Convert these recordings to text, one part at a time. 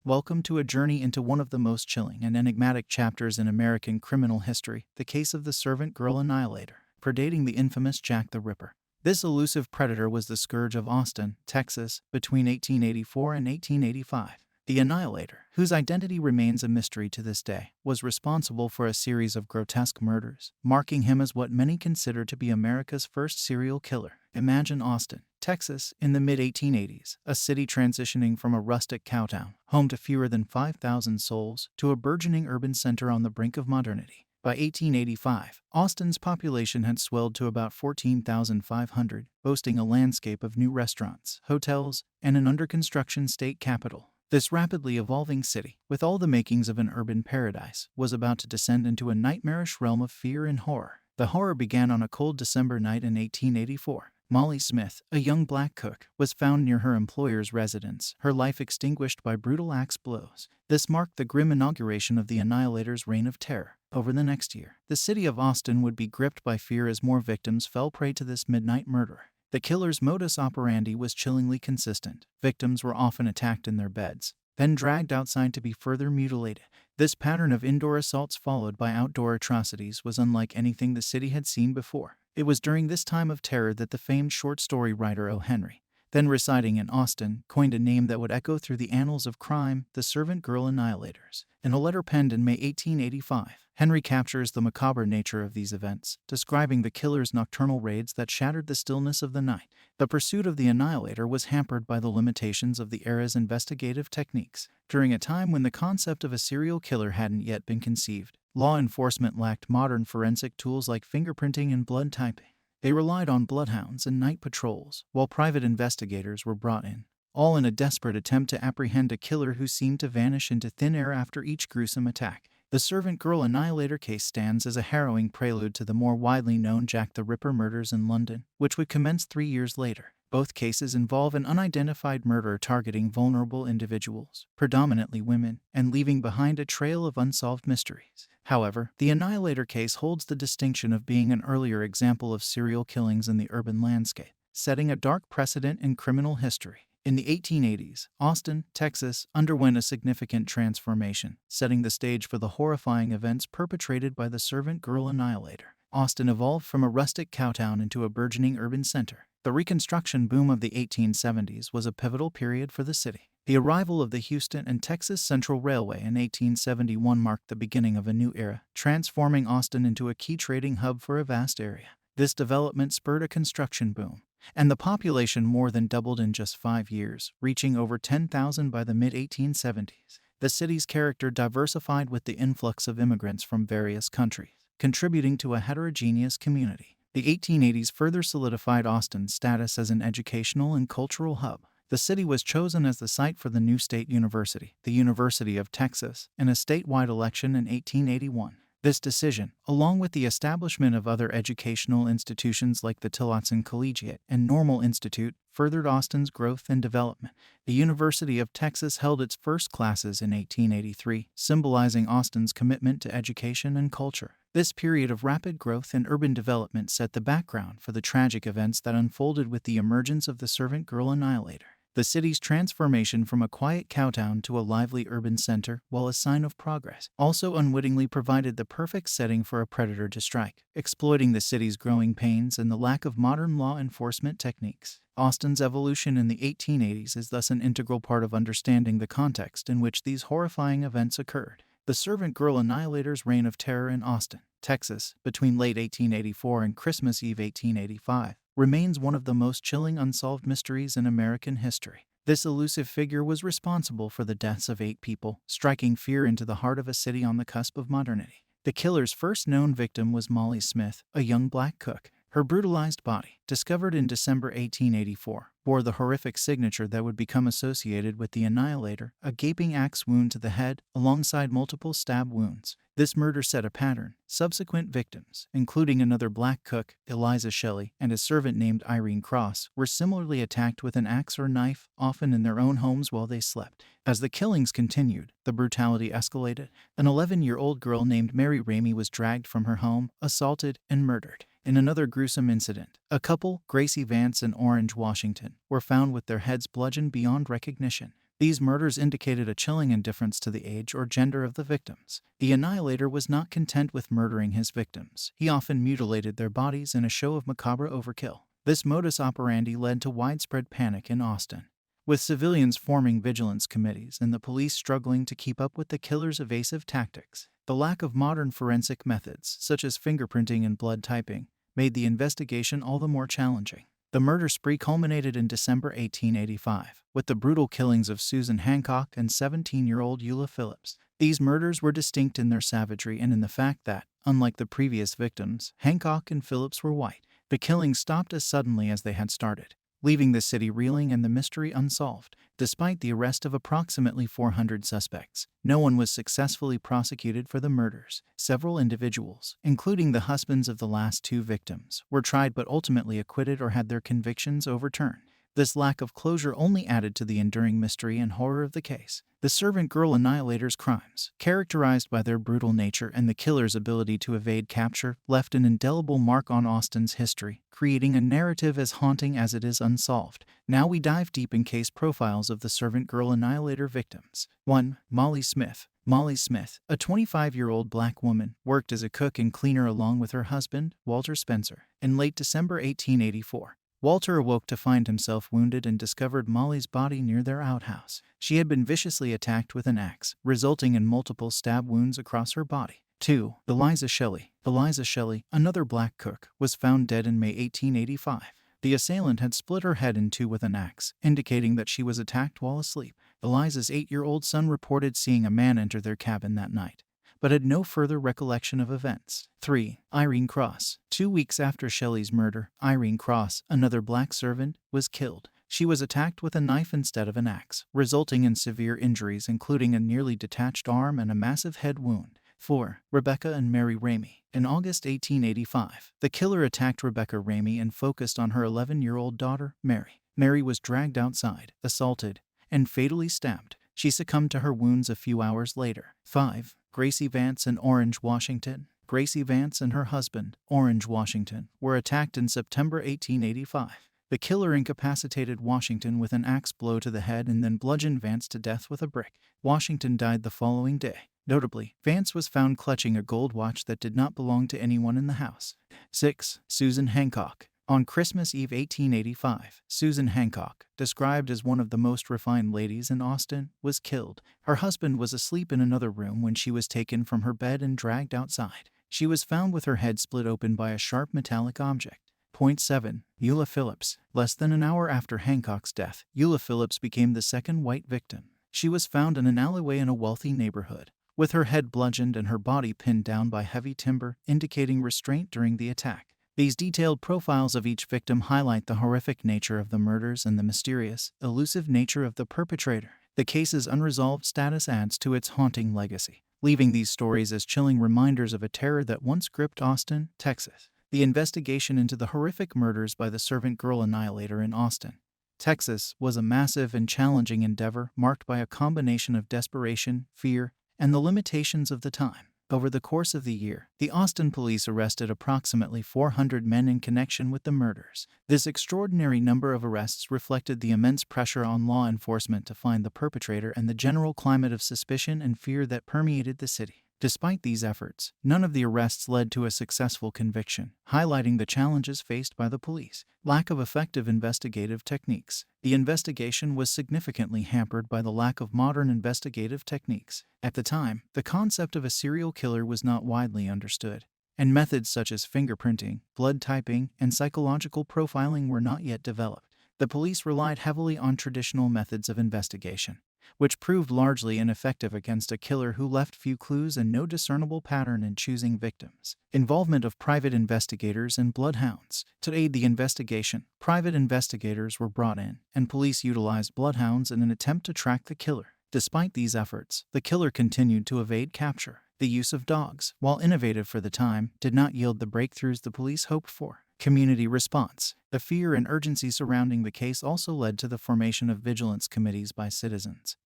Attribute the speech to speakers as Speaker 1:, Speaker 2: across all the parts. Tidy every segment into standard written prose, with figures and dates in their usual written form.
Speaker 1: Welcome to a journey into one of the most chilling and enigmatic chapters in American criminal history, the case of the servant girl Annihilator, predating the infamous Jack the Ripper. This elusive predator was the scourge of Austin, Texas, between 1884 and 1885. The Annihilator, whose identity remains a mystery to this day, was responsible for a series of grotesque murders, marking him as what many consider to be America's first serial killer. Imagine Austin, Texas, in the mid-1880s, a city transitioning from a rustic cowtown, home to fewer than 5,000 souls, to a burgeoning urban center on the brink of modernity. By 1885, Austin's population had swelled to about 14,500, boasting a landscape of new restaurants, hotels, and an under-construction state capitol. This rapidly evolving city, with all the makings of an urban paradise, was about to descend into a nightmarish realm of fear and horror. The horror began on a cold December night in 1884. Molly Smith, a young black cook, was found near her employer's residence, her life extinguished by brutal axe blows. This marked the grim inauguration of the Annihilator's reign of terror. Over the next year, the city of Austin would be gripped by fear as more victims fell prey to this midnight murderer. The killer's modus operandi was chillingly consistent. Victims were often attacked in their beds, then dragged outside to be further mutilated. This pattern of indoor assaults followed by outdoor atrocities was unlike anything the city had seen before. It was during this time of terror that the famed short story writer O. Henry, then residing in Austin, coined a name that would echo through the annals of crime: the servant girl Annihilators. In a letter penned in May 1885, Henry captures the macabre nature of these events, describing the killer's nocturnal raids that shattered the stillness of the night. The pursuit of the Annihilator was hampered by the limitations of the era's investigative techniques. During a time when the concept of a serial killer hadn't yet been conceived, law enforcement lacked modern forensic tools like fingerprinting and blood typing. They relied on bloodhounds and night patrols, while private investigators were brought in, all in a desperate attempt to apprehend a killer who seemed to vanish into thin air after each gruesome attack. The servant girl Annihilator case stands as a harrowing prelude to the more widely known Jack the Ripper murders in London, which would commence 3 years later. Both cases involve an unidentified murderer targeting vulnerable individuals, predominantly women, and leaving behind a trail of unsolved mysteries. However, the Annihilator case holds the distinction of being an earlier example of serial killings in the urban landscape, setting a dark precedent in criminal history. In the 1880s, Austin, Texas, underwent a significant transformation, setting the stage for the horrifying events perpetrated by the servant girl Annihilator. Austin evolved from a rustic cowtown into a burgeoning urban center. The Reconstruction boom of the 1870s was a pivotal period for the city. The arrival of the Houston and Texas Central Railway in 1871 marked the beginning of a new era, transforming Austin into a key trading hub for a vast area. This development spurred a construction boom, and the population more than doubled in just 5 years, reaching over 10,000 by the mid-1870s. The city's character diversified with the influx of immigrants from various countries, contributing to a heterogeneous community. The 1880s further solidified Austin's status as an educational and cultural hub. The city was chosen as the site for the new state university, the University of Texas, in a statewide election in 1881. This decision, along with the establishment of other educational institutions like the Tillotson Collegiate and Normal Institute, furthered Austin's growth and development. The University of Texas held its first classes in 1883, symbolizing Austin's commitment to education and culture. This period of rapid growth and urban development set the background for the tragic events that unfolded with the emergence of the servant girl Annihilator. The city's transformation from a quiet cowtown to a lively urban center, while a sign of progress, also unwittingly provided the perfect setting for a predator to strike, exploiting the city's growing pains and the lack of modern law enforcement techniques. Austin's evolution in the 1880s is thus an integral part of understanding the context in which these horrifying events occurred. The servant girl Annihilator's reign of terror in Austin, Texas, between late 1884 and Christmas Eve 1885, remains one of the most chilling unsolved mysteries in American history. This elusive figure was responsible for the deaths of 8 people, striking fear into the heart of a city on the cusp of modernity. The killer's first known victim was Molly Smith, a young black cook. Her brutalized body, discovered in December 1884, bore the horrific signature that would become associated with the Annihilator: a gaping axe wound to the head, alongside multiple stab wounds. This murder set a pattern. Subsequent victims, including another black cook, Eliza Shelley, and a servant named Irene Cross, were similarly attacked with an axe or knife, often in their own homes while they slept. As the killings continued, the brutality escalated. An 11-year-old girl named Mary Ramey was dragged from her home, assaulted, and murdered. In another gruesome incident, a couple, Gracie Vance and Orange Washington, were found with their heads bludgeoned beyond recognition. These murders indicated a chilling indifference to the age or gender of the victims. The Annihilator was not content with murdering his victims. He often mutilated their bodies in a show of macabre overkill. This modus operandi led to widespread panic in Austin, with civilians forming vigilance committees and the police struggling to keep up with the killer's evasive tactics. The lack of modern forensic methods, such as fingerprinting and blood typing, made the investigation all the more challenging. The murder spree culminated in December 1885, with the brutal killings of Susan Hancock and 17-year-old Eula Phillips. These murders were distinct in their savagery and in the fact that, unlike the previous victims, Hancock and Phillips were white. The killings stopped as suddenly as they had started, leaving the city reeling and the mystery unsolved. Despite the arrest of approximately 400 suspects, no one was successfully prosecuted for the murders. Several individuals, including the husbands of the last two victims, were tried but ultimately acquitted or had their convictions overturned. This lack of closure only added to the enduring mystery and horror of the case. The servant girl Annihilator's crimes, characterized by their brutal nature and the killer's ability to evade capture, left an indelible mark on Austin's history, creating a narrative as haunting as it is unsolved. Now we dive deep in case profiles of the servant girl Annihilator victims. 1. Molly Smith. Molly Smith, a 25-year-old black woman, worked as a cook and cleaner along with her husband, Walter Spencer. In late December 1884, Walter awoke to find himself wounded and discovered Molly's body near their outhouse. She had been viciously attacked with an axe, resulting in multiple stab wounds across her body. 2. Eliza Shelley. Eliza Shelley, another black cook, was found dead in May 1885. The assailant had split her head in two with an axe, indicating that she was attacked while asleep. Eliza's 8-year-old son reported seeing a man enter their cabin that night, but had no further recollection of events. 3. Irene Cross. 2 weeks after Shelley's murder, Irene Cross, another black servant, was killed. She was attacked with a knife instead of an axe, resulting in severe injuries including a nearly detached arm and a massive head wound. 4. Rebecca and Mary Ramey. In August 1885, the killer attacked Rebecca Ramey and focused on her 11-year-old daughter, Mary. Mary was dragged outside, assaulted, and fatally stabbed. She succumbed to her wounds a few hours later. 5. Gracie Vance in Orange, Washington. Gracie Vance and her husband, Orange, Washington, were attacked in September 1885. The killer incapacitated Washington with an axe blow to the head and then bludgeoned Vance to death with a brick. Washington died the following day. Notably, Vance was found clutching a gold watch that did not belong to anyone in the house. 6. Susan Hancock. On Christmas Eve 1885, Susan Hancock, described as one of the most refined ladies in Austin, was killed. Her husband was asleep in another room when she was taken from her bed and dragged outside. She was found with her head split open by a sharp metallic object. 7. Eula Phillips. Less than an hour after Hancock's death, Eula Phillips became the second white victim. She was found in an alleyway in a wealthy neighborhood, with her head bludgeoned and her body pinned down by heavy timber, indicating restraint during the attack. These detailed profiles of each victim highlight the horrific nature of the murders and the mysterious, elusive nature of the perpetrator. The case's unresolved status adds to its haunting legacy, leaving these stories as chilling reminders of a terror that once gripped Austin, Texas. The investigation into the horrific murders by the servant girl Annihilator in Austin, Texas, was a massive and challenging endeavor marked by a combination of desperation, fear, and the limitations of the time. Over the course of the year, the Austin police arrested approximately 400 men in connection with the murders. This extraordinary number of arrests reflected the immense pressure on law enforcement to find the perpetrator and the general climate of suspicion and fear that permeated the city. Despite these efforts, none of the arrests led to a successful conviction, highlighting the challenges faced by the police. Lack of effective investigative techniques. The investigation was significantly hampered by the lack of modern investigative techniques. At the time, the concept of a serial killer was not widely understood, and methods such as fingerprinting, blood typing, and psychological profiling were not yet developed. The police relied heavily on traditional methods of investigation, which proved largely ineffective against a killer who left few clues and no discernible pattern in choosing victims. Involvement of private investigators and bloodhounds. To aid the investigation, private investigators were brought in, and police utilized bloodhounds in an attempt to track the killer. Despite these efforts, the killer continued to evade capture. The use of dogs, while innovative for the time, did not yield the breakthroughs the police hoped for. Community response. The fear and urgency surrounding the case also led to the formation of vigilance committees by citizens,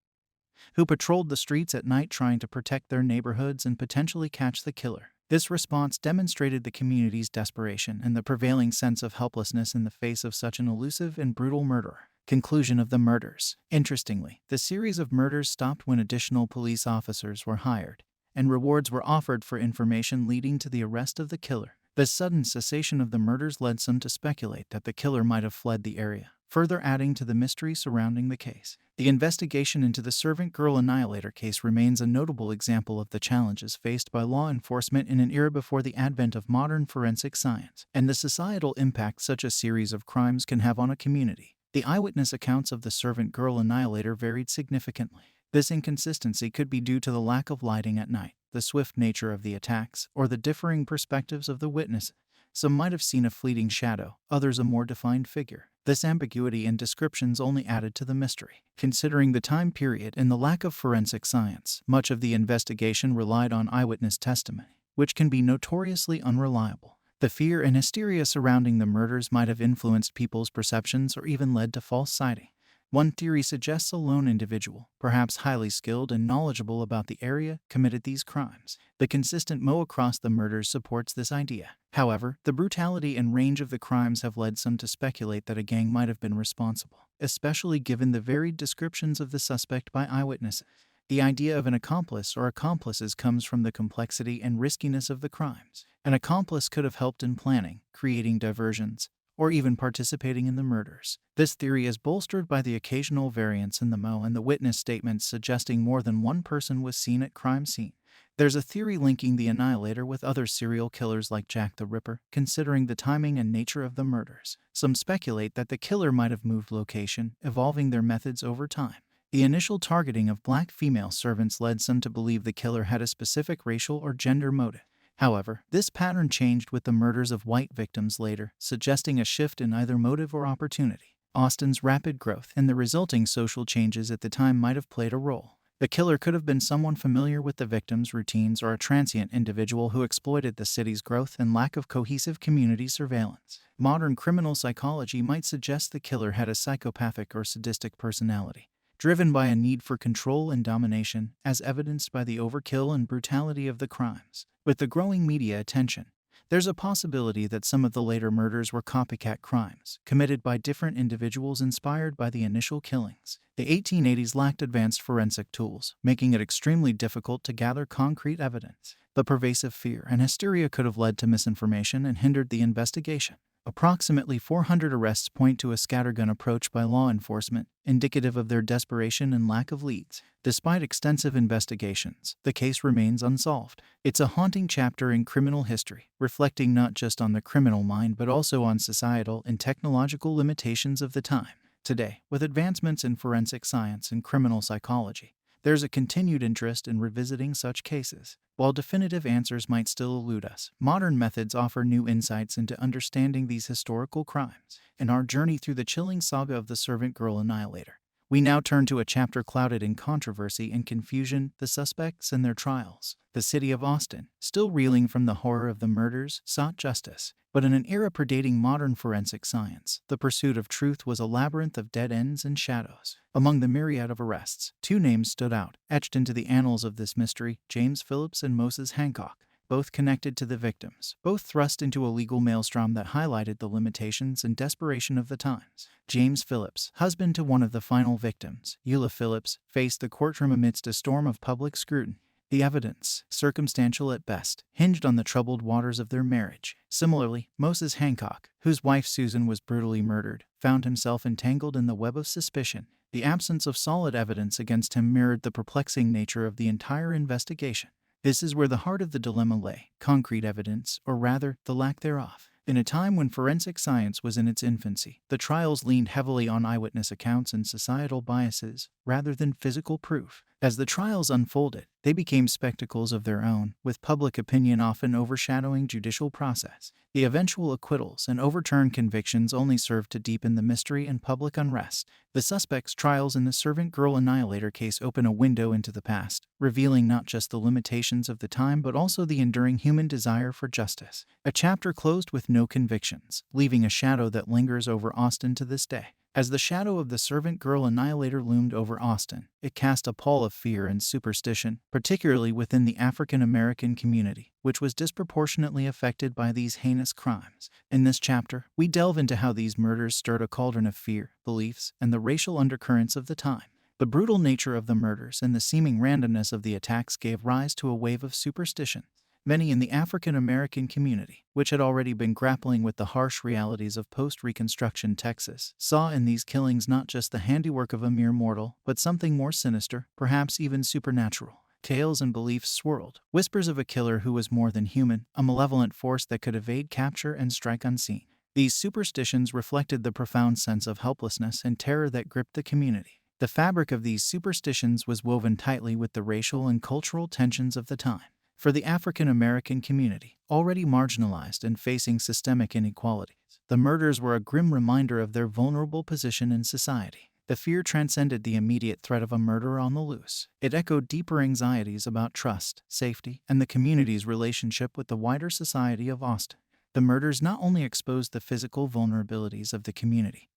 Speaker 1: who patrolled the streets at night trying to protect their neighborhoods and potentially catch the killer. This response demonstrated the community's desperation and the prevailing sense of helplessness in the face of such an elusive and brutal murderer. Conclusion of the murders. Interestingly, the series of murders stopped when additional police officers were hired, and rewards were offered for information leading to the arrest of the killer. The sudden cessation of the murders led some to speculate that the killer might have fled the area, further adding to the mystery surrounding the case. The investigation into the servant girl Annihilator case remains a notable example of the challenges faced by law enforcement in an era before the advent of modern forensic science, and the societal impact such a series of crimes can have on a community. The eyewitness accounts of the servant girl Annihilator varied significantly. This inconsistency could be due to the lack of lighting at night, the swift nature of the attacks, or the differing perspectives of the witnesses. Some might have seen a fleeting shadow, others a more defined figure. This ambiguity in descriptions only added to the mystery. Considering the time period and the lack of forensic science, much of the investigation relied on eyewitness testimony, which can be notoriously unreliable. The fear and hysteria surrounding the murders might have influenced people's perceptions or even led to false sighting. One theory suggests a lone individual, perhaps highly skilled and knowledgeable about the area, committed these crimes. The consistent mo across the murders supports this idea. However, the brutality and range of the crimes have led some to speculate that a gang might have been responsible, especially given the varied descriptions of the suspect by eyewitnesses. The idea of an accomplice or accomplices comes from the complexity and riskiness of the crimes. An accomplice could have helped in planning, creating diversions, or even participating in the murders. This theory is bolstered by the occasional variance in the mo and the witness statements suggesting more than one person was seen at crime scene. There's a theory linking the Annihilator with other serial killers like Jack the Ripper, considering the timing and nature of the murders. Some speculate that the killer might have moved location, evolving their methods over time. The initial targeting of black female servants led some to believe the killer had a specific racial or gender motive. However, this pattern changed with the murders of white victims later, suggesting a shift in either motive or opportunity. Austin's rapid growth and the resulting social changes at the time might have played a role. The killer could have been someone familiar with the victims' routines or a transient individual who exploited the city's growth and lack of cohesive community surveillance. Modern criminal psychology might suggest the killer had a psychopathic or sadistic personality, driven by a need for control and domination, as evidenced by the overkill and brutality of the crimes. With the growing media attention, there's a possibility that some of the later murders were copycat crimes, committed by different individuals inspired by the initial killings. The 1880s lacked advanced forensic tools, making it extremely difficult to gather concrete evidence. The pervasive fear and hysteria could have led to misinformation and hindered the investigation. Approximately 400 arrests point to a scattergun approach by law enforcement, indicative of their desperation and lack of leads. Despite extensive investigations, the case remains unsolved. It's a haunting chapter in criminal history, reflecting not just on the criminal mind but also on societal and technological limitations of the time. Today, with advancements in forensic science and criminal psychology, there's a continued interest in revisiting such cases. While definitive answers might still elude us, modern methods offer new insights into understanding these historical crimes. In our journey through the chilling saga of the servant girl Annihilator, we now turn to a chapter clouded in controversy and confusion: the suspects and their trials. The city of Austin, still reeling from the horror of the murders, sought justice. But in an era predating modern forensic science, the pursuit of truth was a labyrinth of dead ends and shadows. Among the myriad of arrests, two names stood out, etched into the annals of this mystery: James Phillips and Moses Hancock. Both connected to the victims, both thrust into a legal maelstrom that highlighted the limitations and desperation of the times. James Phillips, husband to one of the final victims, Eula Phillips, faced the courtroom amidst a storm of public scrutiny. The evidence, circumstantial at best, hinged on the troubled waters of their marriage. Similarly, Moses Hancock, whose wife Susan was brutally murdered, found himself entangled in the web of suspicion. The absence of solid evidence against him mirrored the perplexing nature of the entire investigation. This is where the heart of the dilemma lay: concrete evidence, or rather, the lack thereof. In a time when forensic science was in its infancy, the trials leaned heavily on eyewitness accounts and societal biases, rather than physical proof. As the trials unfolded, they became spectacles of their own, with public opinion often overshadowing judicial process. The eventual acquittals and overturned convictions only served to deepen the mystery and public unrest. The suspects' trials in the servant girl Annihilator case open a window into the past, revealing not just the limitations of the time but also the enduring human desire for justice. A chapter closed with no convictions, leaving a shadow that lingers over Austin to this day. As the shadow of the servant girl Annihilator loomed over Austin, it cast a pall of fear and superstition, particularly within the African American community, which was disproportionately affected by these heinous crimes. In this chapter, we delve into how these murders stirred a cauldron of fear, beliefs, and the racial undercurrents of the time. The brutal nature of the murders and the seeming randomness of the attacks gave rise to a wave of superstition. Many in the African American community, which had already been grappling with the harsh realities of post-Reconstruction Texas, saw in these killings not just the handiwork of a mere mortal, but something more sinister, perhaps even supernatural. Tales and beliefs swirled, whispers of a killer who was more than human, a malevolent force that could evade capture and strike unseen. These superstitions reflected the profound sense of helplessness and terror that gripped the community. The fabric of these superstitions was woven tightly with the racial and cultural tensions of the time. For the African American community, already marginalized and facing systemic inequalities, the murders were a grim reminder of their vulnerable position in society. The fear transcended the immediate threat of a murderer on the loose. It echoed deeper anxieties about trust, safety, and the community's relationship with the wider society of Austin. The murders not only exposed the physical vulnerabilities of the community,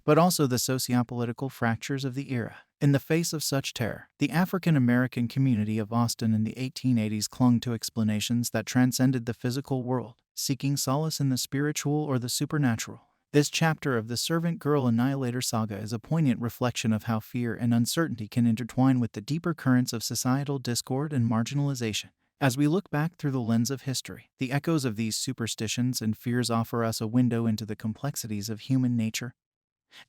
Speaker 1: but also the sociopolitical fractures of the era. In the face of such terror, the African American community of Austin in the 1880s clung to explanations that transcended the physical world, seeking solace in the spiritual or the supernatural. This chapter of the Servant Girl Annihilator saga is a poignant reflection of how fear and uncertainty can intertwine with the deeper currents of societal discord and marginalization. As we look back through the lens of history, the echoes of these superstitions and fears offer us a window into the complexities of human nature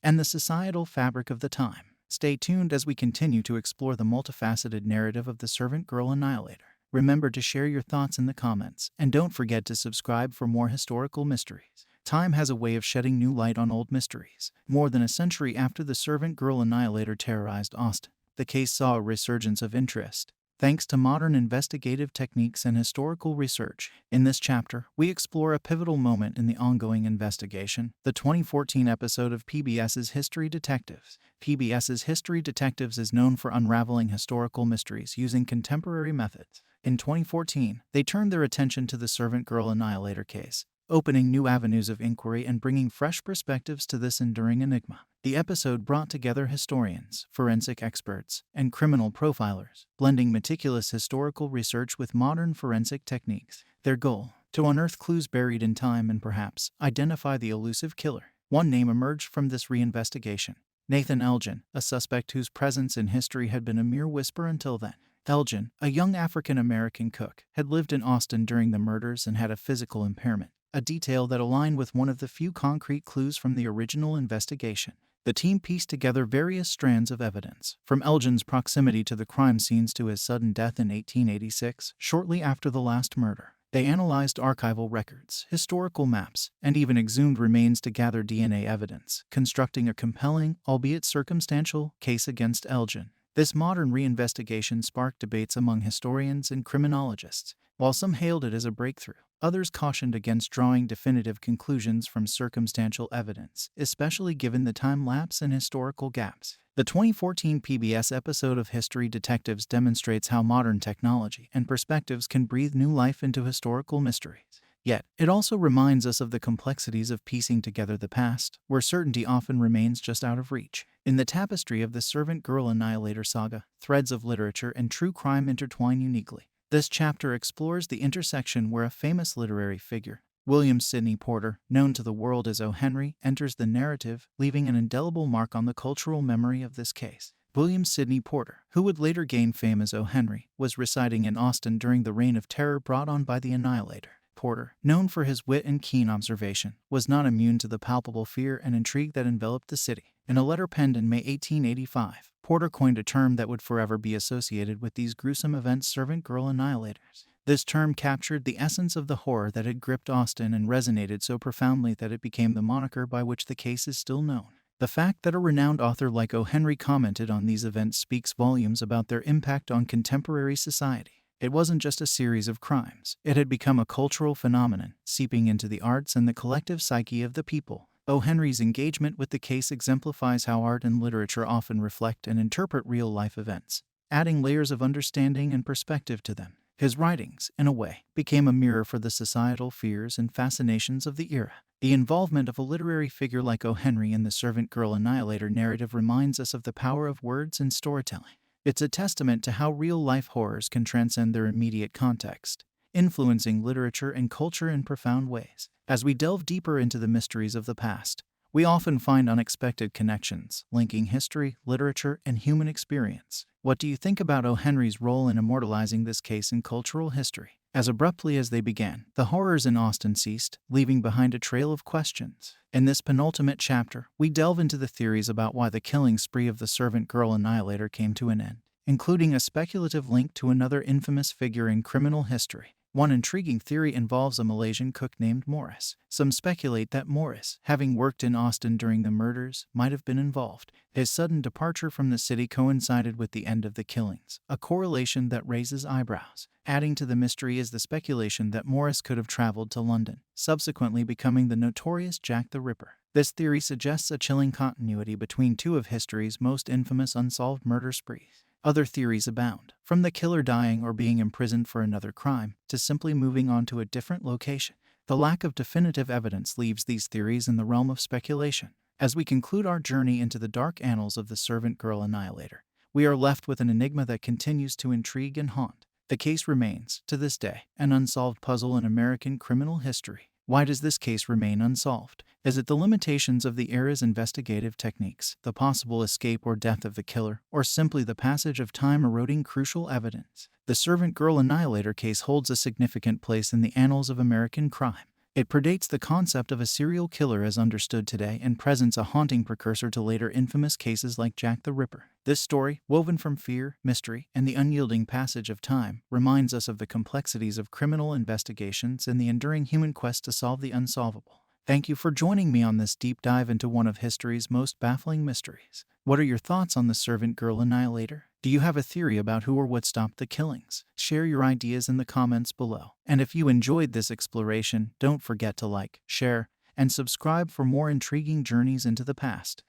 Speaker 1: and the societal fabric of the time. Stay tuned as we continue to explore the multifaceted narrative of the Servant Girl Annihilator. Remember to share your thoughts in the comments, and don't forget to subscribe for more historical mysteries. Time has a way of shedding new light on old mysteries. More than a century after the Servant Girl Annihilator terrorized Austin, the case saw a resurgence of interest, thanks to modern investigative techniques and historical research. In this chapter, we explore a pivotal moment in the ongoing investigation, the 2014 episode of PBS's History Detectives. PBS's History Detectives is known for unraveling historical mysteries using contemporary methods. In 2014, they turned their attention to the Servant Girl Annihilator case, opening new avenues of inquiry and bringing fresh perspectives to this enduring enigma. The episode brought together historians, forensic experts, and criminal profilers, blending meticulous historical research with modern forensic techniques. Their goal: to unearth clues buried in time and perhaps identify the elusive killer. One name emerged from this reinvestigation: Nathan Elgin, a suspect whose presence in history had been a mere whisper until then. Elgin, a young African-American cook, had lived in Austin during the murders and had a physical impairment, a detail that aligned with one of the few concrete clues from the original investigation. The team pieced together various strands of evidence, from Elgin's proximity to the crime scenes to his sudden death in 1886, shortly after the last murder. They analyzed archival records, historical maps, and even exhumed remains to gather DNA evidence, constructing a compelling, albeit circumstantial, case against Elgin. This modern reinvestigation sparked debates among historians and criminologists. While some hailed it as a breakthrough, others cautioned against drawing definitive conclusions from circumstantial evidence, especially given the time lapse and historical gaps. The 2014 PBS episode of History Detectives demonstrates how modern technology and perspectives can breathe new life into historical mysteries. Yet, it also reminds us of the complexities of piecing together the past, where certainty often remains just out of reach. In the tapestry of the Servant Girl Annihilator saga, threads of literature and true crime intertwine uniquely. This chapter explores the intersection where a famous literary figure, William Sidney Porter, known to the world as O. Henry, enters the narrative, leaving an indelible mark on the cultural memory of this case. William Sidney Porter, who would later gain fame as O. Henry, was residing in Austin during the reign of terror brought on by the Annihilator. Porter, known for his wit and keen observation, was not immune to the palpable fear and intrigue that enveloped the city. In a letter penned in May 1885, Porter coined a term that would forever be associated with these gruesome events: servant girl annihilators. This term captured the essence of the horror that had gripped Austin and resonated so profoundly that it became the moniker by which the case is still known. The fact that a renowned author like O. Henry commented on these events speaks volumes about their impact on contemporary society. It wasn't just a series of crimes. It had become a cultural phenomenon, seeping into the arts and the collective psyche of the people. O. Henry's engagement with the case exemplifies how art and literature often reflect and interpret real-life events, adding layers of understanding and perspective to them. His writings, in a way, became a mirror for the societal fears and fascinations of the era. The involvement of a literary figure like O. Henry in the servant girl annihilator narrative reminds us of the power of words and storytelling. It's a testament to how real-life horrors can transcend their immediate context, influencing literature and culture in profound ways. As we delve deeper into the mysteries of the past, we often find unexpected connections, linking history, literature, and human experience. What do you think about O. Henry's role in immortalizing this case in cultural history? As abruptly as they began, the horrors in Austin ceased, leaving behind a trail of questions. In this penultimate chapter, we delve into the theories about why the killing spree of the servant girl annihilator came to an end, including a speculative link to another infamous figure in criminal history. One intriguing theory involves a Malaysian cook named Morris. Some speculate that Morris, having worked in Austin during the murders, might have been involved. His sudden departure from the city coincided with the end of the killings, a correlation that raises eyebrows. Adding to the mystery is the speculation that Morris could have traveled to London, subsequently becoming the notorious Jack the Ripper. This theory suggests a chilling continuity between two of history's most infamous unsolved murder sprees. Other theories abound, from the killer dying or being imprisoned for another crime, to simply moving on to a different location. The lack of definitive evidence leaves these theories in the realm of speculation. As we conclude our journey into the dark annals of the servant girl annihilator, we are left with an enigma that continues to intrigue and haunt. The case remains, to this day, an unsolved puzzle in American criminal history. Why does this case remain unsolved? Is it the limitations of the era's investigative techniques, the possible escape or death of the killer, or simply the passage of time eroding crucial evidence? The servant girl annihilator case holds a significant place in the annals of American crime. It predates the concept of a serial killer as understood today and presents a haunting precursor to later infamous cases like Jack the Ripper. This story, woven from fear, mystery, and the unyielding passage of time, reminds us of the complexities of criminal investigations and the enduring human quest to solve the unsolvable. Thank you for joining me on this deep dive into one of history's most baffling mysteries. What are your thoughts on the servant girl annihilator? Do you have a theory about who or what stopped the killings? Share your ideas in the comments below. And if you enjoyed this exploration, don't forget to like, share, and subscribe for more intriguing journeys into the past.